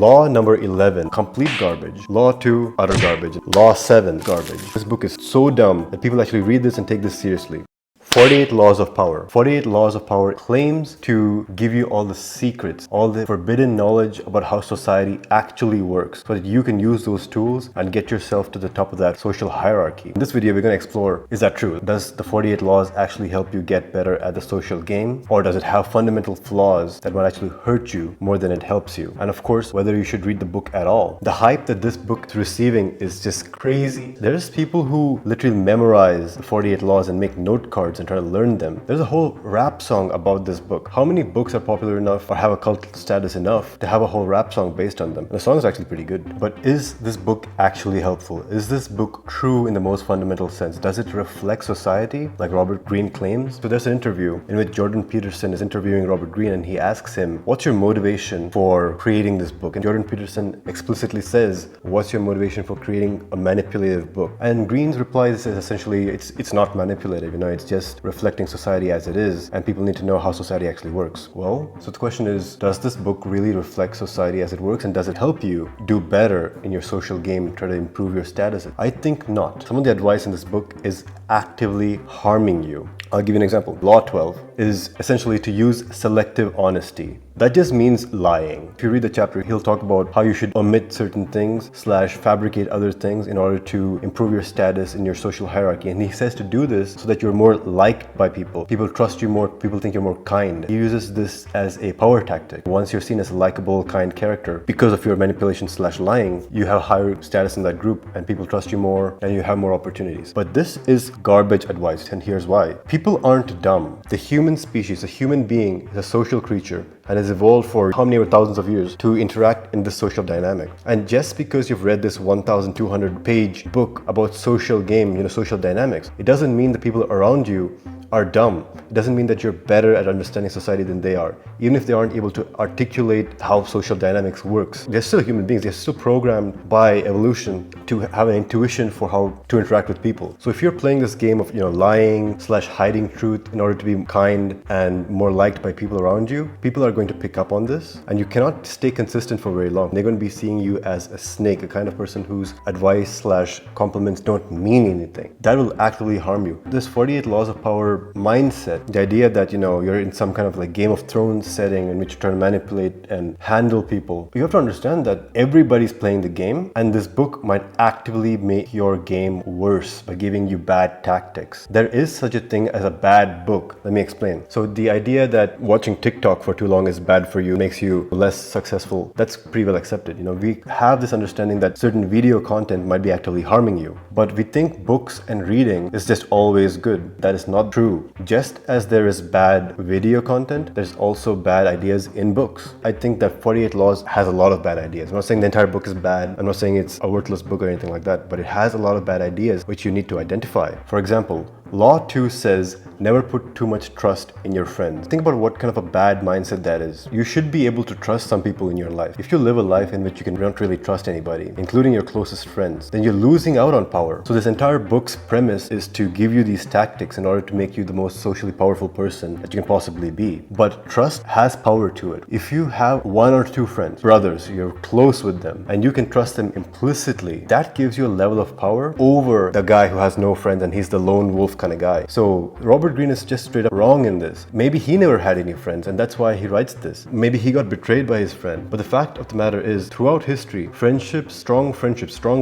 Law number 11, complete garbage. Law 2, utter garbage. Law 7, garbage. This book is so dumb that people actually read this and take this seriously. 48 Laws of Power. 48 Laws of Power claims to give you all the secrets, all the forbidden knowledge about how society actually works so that you can use those tools and get yourself to the top of that social hierarchy. In this video, we're going to explore, is that true? Does the 48 laws actually help you get better at the social game? Or does it have fundamental flaws that might actually hurt you more than it helps you? And of course, whether you should read the book at all. The hype that this book is receiving is just crazy. There's people who literally memorize the 48 laws and make note cards and try to learn them. There's a whole rap song about this book. How many books are popular enough or have a cult status enough to have a whole rap song based on them? And the song is actually pretty good. But is this book actually helpful? Is this book true in the most fundamental sense? Does it reflect society like Robert Greene claims? So there's an interview in which Jordan Peterson is interviewing Robert Greene and he asks him, what's your motivation for creating this book? And Jordan Peterson explicitly says, what's your motivation for creating a manipulative book? And Greene's reply is essentially, it's not manipulative, it's just reflecting society as it is, and people need to know how society actually works. Well, so the question is, does this book really reflect society as it works, and does it help you do better in your social game, try to improve your status? I think not. Some of the advice in this book is actively harming you. I'll give you an example. Law 12 is essentially to use selective honesty. That just means lying. If you read the chapter, he'll talk about how you should omit certain things / fabricate other things in order to improve your status in your social hierarchy. And he says to do this so that you're more liked by people. People trust you more, people think you're more kind. He uses this as a power tactic. Once you're seen as a likable, kind character, because of your manipulation / lying, you have higher status in that group and people trust you more and you have more opportunities. But this is garbage advice, and here's why. People aren't dumb. The human species, a human being, is a social creature and has evolved for how many thousands of years to interact in this social dynamic. And just because you've read this 1,200 page book about social game, social dynamics, it doesn't mean the people around you are dumb. It doesn't mean that you're better at understanding society than they are. Even if they aren't able to articulate how social dynamics works, they're still human beings. They're still programmed by evolution to have an intuition for how to interact with people. So if you're playing this game of lying / hiding truth in order to be kind and more liked by people around you, people are going to pick up on this, and you cannot stay consistent for very long. They're going to be seeing you as a snake, a kind of person whose advice / compliments don't mean anything. That will actively harm you. This 48 laws of power mindset, the idea that you're in some kind of like Game of Thrones setting in which you're trying to manipulate and handle people. You have to understand that everybody's playing the game, and this book might actively make your game worse by giving you bad tactics. There is such a thing as a bad book. Let me explain. So the idea that watching TikTok for too long is bad for you, makes you less successful, that's pretty well accepted. We have this understanding that certain video content might be actively harming you, but we think books and reading is just always good. That is not true. Just as there is bad video content, there's also bad ideas in books. I think that 48 Laws has a lot of bad ideas. I'm not saying the entire book is bad. I'm not saying it's a worthless book or anything like that, but it has a lot of bad ideas which you need to identify. For example, Law 2 says, never put too much trust in your friends. Think about what kind of a bad mindset that is. You should be able to trust some people in your life. If you live a life in which you cannot really trust anybody, including your closest friends, then you're losing out on power. So this entire book's premise is to give you these tactics in order to make you the most socially powerful person that you can possibly be. But trust has power to it. If you have 1 or 2 friends, brothers, you're close with them, and you can trust them implicitly, that gives you a level of power over the guy who has no friends and he's the lone wolf kind of guy. So Robert Greene is just straight up wrong in this. Maybe he never had any friends and that's why he writes this. Maybe he got betrayed by his friend. But the fact of the matter is, throughout history, friendships, strong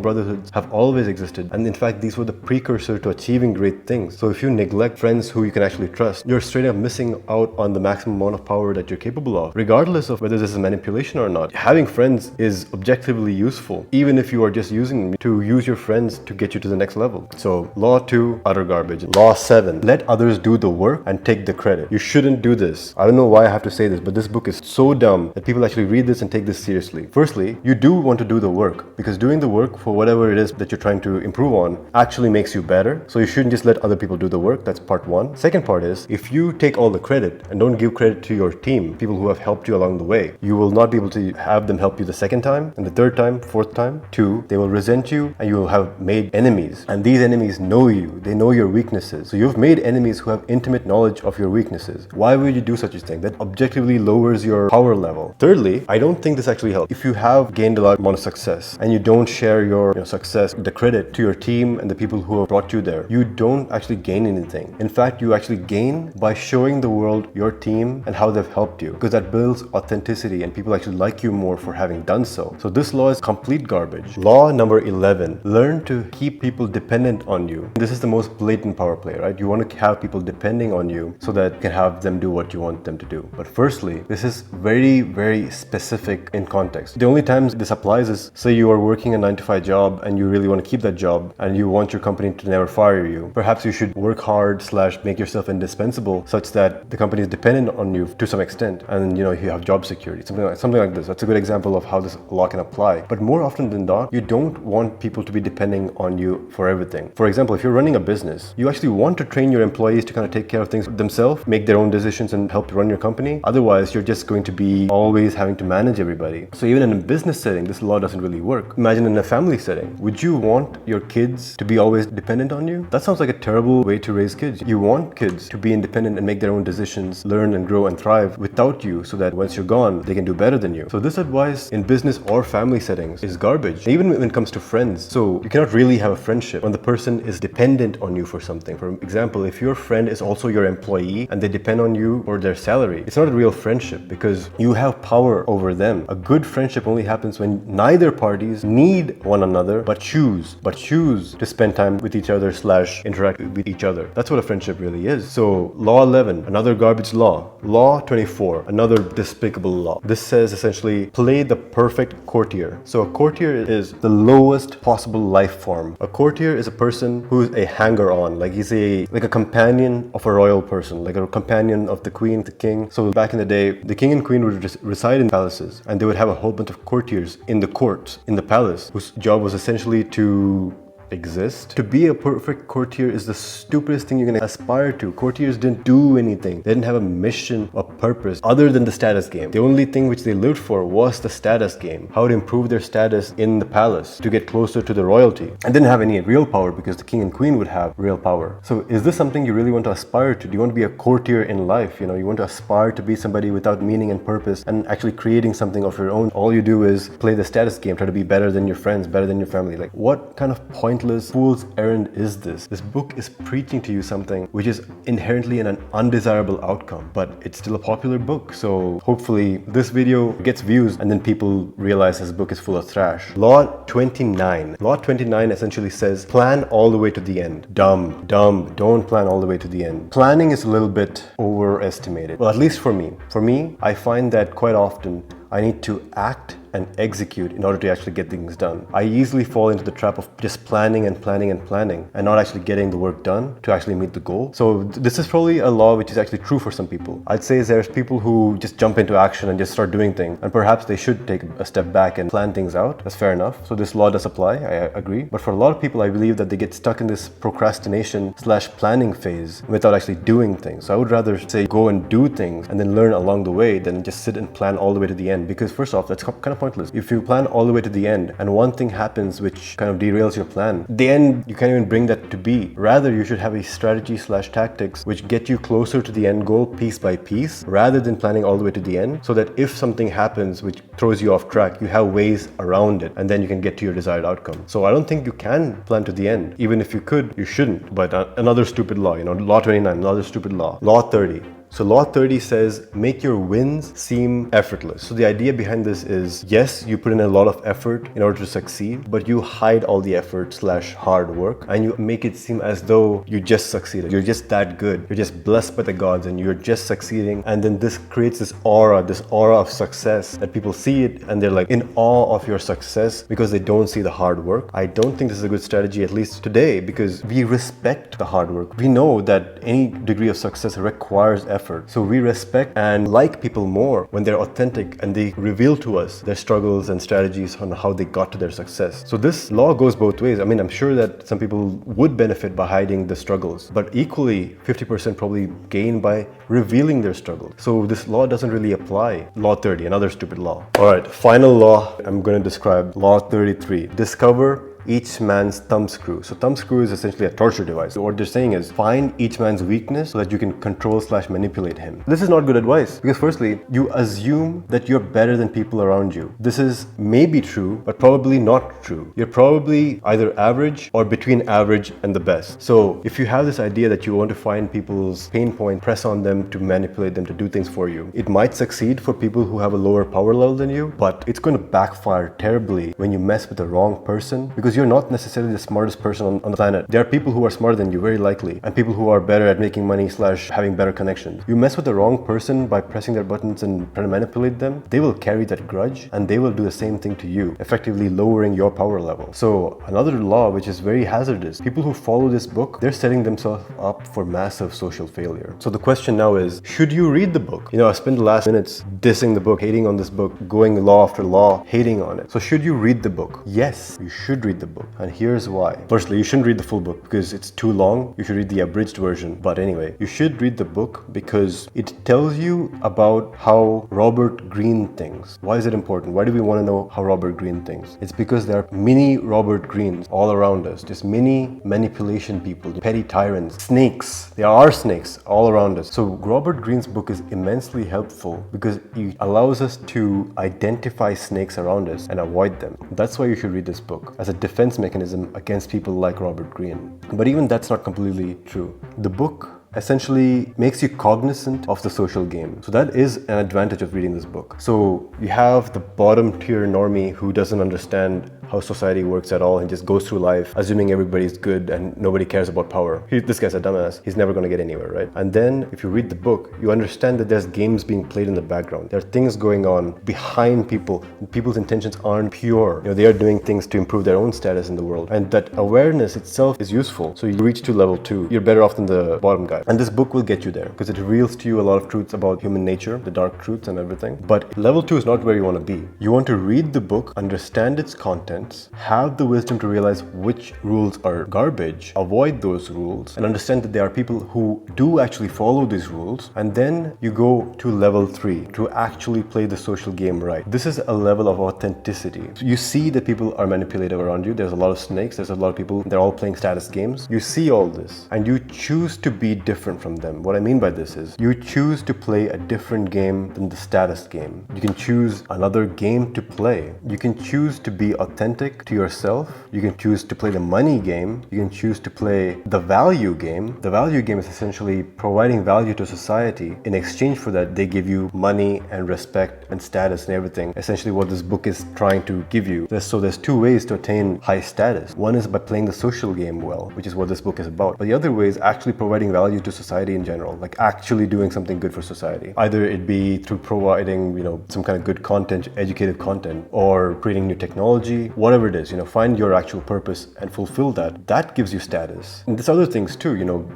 brotherhoods have always existed. And in fact, these were the precursor to achieving great things. So if you neglect friends who you can actually trust, you're straight up missing out on the maximum amount of power that you're capable of. Regardless of whether this is manipulation or not, having friends is objectively useful, even if you are just using them to use your friends to get you to the next level. So Law 2, utter garbage. Law 7, let others do the work and take the credit. You shouldn't do this. I don't know why I have to say this, but this book is so dumb that people actually read this and take this seriously. Firstly, you do want to do the work, because doing the work for whatever it is that you're trying to improve on actually makes you better. So you shouldn't just let other people do the work. That's part one. Second part is, if you take all the credit and don't give credit to your team, people who have helped you along the way, you will not be able to have them help you the second time, and the third time, fourth time. 2, they will resent you and you will have made enemies. And these enemies know you. They know your weakness. weaknesses. So you've made enemies who have intimate knowledge of your weaknesses. Why would you do such a thing? That objectively lowers your power level. Thirdly, I don't think this actually helps. If you have gained a lot amount of success and you don't share your success, the credit to your team and the people who have brought you there, you don't actually gain anything. In fact, you actually gain by showing the world your team and how they've helped you, because that builds authenticity and people actually like you more for having done so. So this law is complete garbage. Law number 11, learn to keep people dependent on you. This is the most blatant power play, right? You want to have people depending on you so that you can have them do what you want them to do. But firstly, this is very, very specific in context. The only times this applies is, say you are working a 9-to-5 job and you really want to keep that job and you want your company to never fire you. Perhaps you should work hard / make yourself indispensable such that the company is dependent on you to some extent, and you have job security, something like this. That's a good example of how this law can apply. But more often than not, you don't want people to be depending on you for everything. For example, if you're running a business, you actually want to train your employees to kind of take care of things themselves, make their own decisions and help run your company. Otherwise, you're just going to be always having to manage everybody. So even in a business setting, this law doesn't really work. Imagine in a family setting. Would you want your kids to be always dependent on you? That sounds like a terrible way to raise kids. You want kids to be independent and make their own decisions, learn and grow and thrive without you, so that once you're gone, they can do better than you. So this advice in business or family settings is garbage. Even when it comes to friends. So you cannot really have a friendship when the person is dependent on you for something. For example, if your friend is also your employee and they depend on you for their salary, it's not a real friendship because you have power over them. A good friendship only happens when neither parties need one another but choose to spend time with each other / interact with each other. That's what a friendship really is. So law 11, another garbage law. Law 24, another despicable law. This says essentially play the perfect courtier. So a courtier is the lowest possible life form. A courtier is a person who's a hanger-on, like he's like a companion of a royal person, like a companion of the queen, the king. So back in the day, the king and queen would reside in palaces, and they would have a whole bunch of courtiers in the court, in the palace, whose job was essentially to exist. To be a perfect courtier is the stupidest thing you can aspire to. Courtiers didn't do anything. They didn't have a mission or purpose other than the status game. The only thing which they lived for was the status game. How to improve their status in the palace to get closer to the royalty. And didn't have any real power because the king and queen would have real power. So is this something you really want to aspire to? Do you want to be a courtier in life? You want to aspire to be somebody without meaning and purpose and actually creating something of your own. All you do is play the status game, try to be better than your friends, better than your family. Like, what kind of pointless fool's errand is this? This book is preaching to you something which is inherently an undesirable outcome, but it's still a popular book. So hopefully this video gets views and then people realize this book is full of trash. Law 29. Law 29 essentially says plan all the way to the end. Dumb. Don't plan all the way to the end. Planning is a little bit overestimated. Well, at least for me. For me, I find that quite often I need to act and execute in order to actually get things done. I easily fall into the trap of just planning and not actually getting the work done to actually meet the goal. So this is probably a law which is actually true for some people. I'd say there's people who just jump into action and just start doing things, and perhaps they should take a step back and plan things out. That's fair enough. So this law does apply, I agree. But for a lot of people, I believe that they get stuck in this procrastination / planning phase without actually doing things. So I would rather say go and do things and then learn along the way than just sit and plan all the way to the end. Because first off, that's kind of pointless. If you plan all the way to the end and one thing happens which kind of derails your plan, the end, you can't even bring that to be. Rather, you should have a strategy / tactics which get you closer to the end goal piece by piece, rather than planning all the way to the end, so that if something happens which throws you off track, you have ways around it and then you can get to your desired outcome. So I don't think you can plan to the end. Even if you could, you shouldn't. But another stupid law, law 29, another stupid law. Law 30. So law 30 says, make your wins seem effortless. So the idea behind this is, yes, you put in a lot of effort in order to succeed, but you hide all the effort / hard work and you make it seem as though you just succeeded. You're just that good. You're just blessed by the gods and you're just succeeding. And then this creates this aura of success that people see it and they're like in awe of your success because they don't see the hard work. I don't think this is a good strategy, at least today, because we respect the hard work. We know that any degree of success requires effort. So we respect and like people more when they're authentic and they reveal to us their struggles and strategies on how they got to their success. So this law goes both ways. I mean, I'm sure that some people would benefit by hiding the struggles, but equally 50% probably gain by revealing their struggles. So this law doesn't really apply. Law 30, another stupid law. All right, final law I'm going to describe, law 33. Discover each man's thumbscrew. So thumbscrew is essentially a torture device. So what they're saying is find each man's weakness so that you can control/manipulate him. This is not good advice because firstly, you assume that you're better than people around you. This is maybe true, but probably not true. You're probably either average or between average and the best. So if you have this idea that you want to find people's pain point, press on them to manipulate them to do things for you, it might succeed for people who have a lower power level than you, but it's going to backfire terribly when you mess with the wrong person because you're not necessarily the smartest person on the planet. There are people who are smarter than you, very likely, and people who are better at making money/having better connections. You mess with the wrong person by pressing their buttons and trying to manipulate them, they will carry that grudge and they will do the same thing to you, effectively lowering your power level. So another law which is very hazardous, people who follow this book, they're setting themselves up for massive social failure. So the question now is, should you read the book? I spent the last minutes dissing the book, hating on this book, going law after law, hating on it. So should you read the book? Yes, you should read the book. And here's why. Firstly, you shouldn't read the full book because it's too long. You should read the abridged version. But anyway, you should read the book because it tells you about how Robert Greene thinks. Why is it important? Why do we want to know how Robert Greene thinks? It's because there are many Robert Greenes all around us. Just many manipulation people, petty tyrants, snakes. There are snakes all around us. So Robert Greene's book is immensely helpful because it allows us to identify snakes around us and avoid them. That's why you should read this book as a defense mechanism against people like Robert Greene. But even that's not completely true. The book essentially makes you cognizant of the social game. So that is an advantage of reading this book. So you have the bottom tier normie who doesn't understand how society works at all and just goes through life assuming everybody's good and nobody cares about power. This guy's a dumbass. He's never going to get anywhere, right? And then if you read the book, you understand that there's games being played in the background. There are things going on behind people. People's intentions aren't pure. They are doing things to improve their own status in the world. And that awareness itself is useful. So you reach to level 2, you're better off than the bottom guy. And this book will get you there because it reveals to you a lot of truths about human nature, the dark truths and everything. But level 2 is not where you want to be. You want to read the book, understand its contents, have the wisdom to realize which rules are garbage, avoid those rules, and understand that there are people who do actually follow these rules. And then you go to level 3 to actually play the social game right. This is a level of authenticity. You see that people are manipulative around you. There's a lot of snakes. There's a lot of people. They're all playing status games. You see all this and you choose to be different from them. What I mean by this is you choose to play a different game than the status game. You can choose another game to play. You can choose to be authentic to yourself. You can choose to play the money game. You can choose to play the value game. The value game is essentially providing value to society. In exchange for that, they give you money and respect and status and everything. Essentially what this book is trying to give you. So there's two ways to attain high status. One is by playing the social game well, which is what this book is about. But the other way is actually providing value to society in general, like actually doing something good for society. Either it be through providing, some kind of good content, educative content, or creating new technology, whatever it is, find your actual purpose and fulfill that. That gives you status. And there's other things too,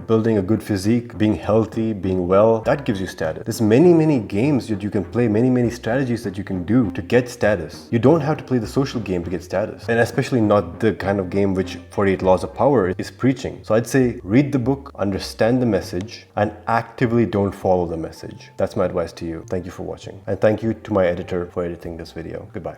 building a good physique, being healthy, being well, that gives you status. There's many games that you can play, many strategies that you can do to get status. You don't have to play the social game to get status. And especially not the kind of game which 48 Laws of Power is preaching. So I'd say read the book, understand the message, and actively don't follow the message. That's my advice to you. Thank you for watching. And thank you to my editor for editing this video. Goodbye.